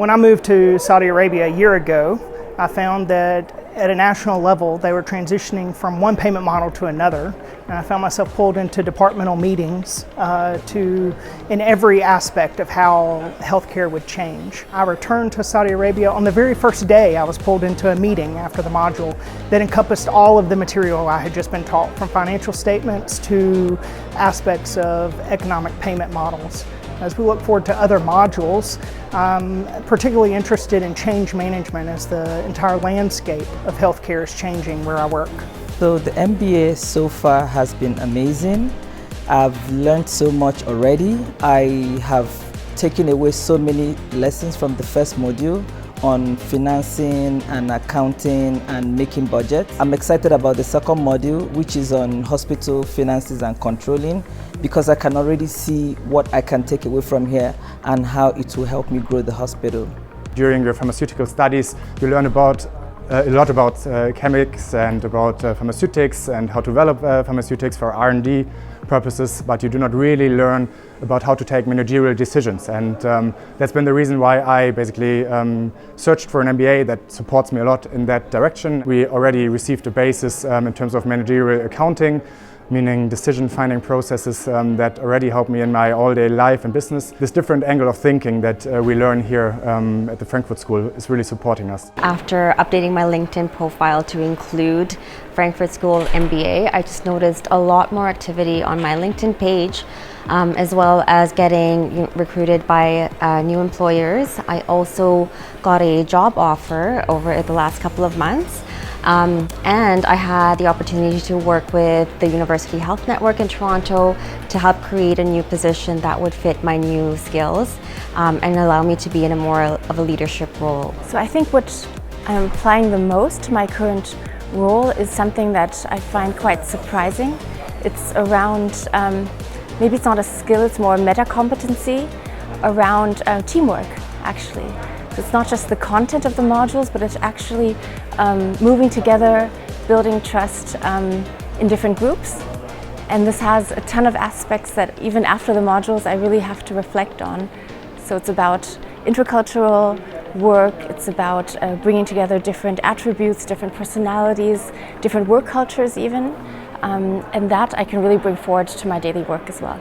When I moved to Saudi Arabia a year ago, I found that at a national level they were transitioning from one payment model to another, and I found myself pulled into departmental meetings in every aspect of how healthcare would change. I returned to Saudi Arabia on the very first day. I was pulled into a meeting after the module that encompassed all of the material I had just been taught, from financial statements to aspects of economic payment models. As we look forward to other modules, I'm particularly interested in change management, as the entire landscape of healthcare is changing where I work. So the MBA so far has been amazing. I've learned so much already. I have taken away so many lessons from the first module on financing and accounting and making budgets. I'm excited about the second module, which is on hospital finances and controlling, because I can already see what I can take away from here and how it will help me grow the hospital. During your pharmaceutical studies, you learn a lot about chemics and about pharmaceutics and how to develop pharmaceutics for R&D purposes, but you do not really learn about how to take managerial decisions. And that's been the reason why I basically searched for an MBA that supports me a lot in that direction. We already received a basis in terms of managerial accounting, meaning decision-finding processes that already help me in my all-day life and business. This different angle of thinking that we learn here at the Frankfurt School is really supporting us. After updating my LinkedIn profile to include Frankfurt School MBA, I just noticed a lot more activity on my LinkedIn page, as well as getting recruited by new employers. I also got a job offer over the last couple of months. And I had the opportunity to work with the University Health Network in Toronto to help create a new position that would fit my new skills and allow me to be in a more of a leadership role. So I think what I'm applying the most to my current role is something that I find quite surprising. It's around, maybe it's not a skill, it's more a meta competency around teamwork, actually. It's not just the content of the modules, but it's actually moving together, building trust in different groups. And this has a ton of aspects that even after the modules I really have to reflect on. So it's about intercultural work, it's about bringing together different attributes, different personalities, different work cultures even. And that I can really bring forward to my daily work as well.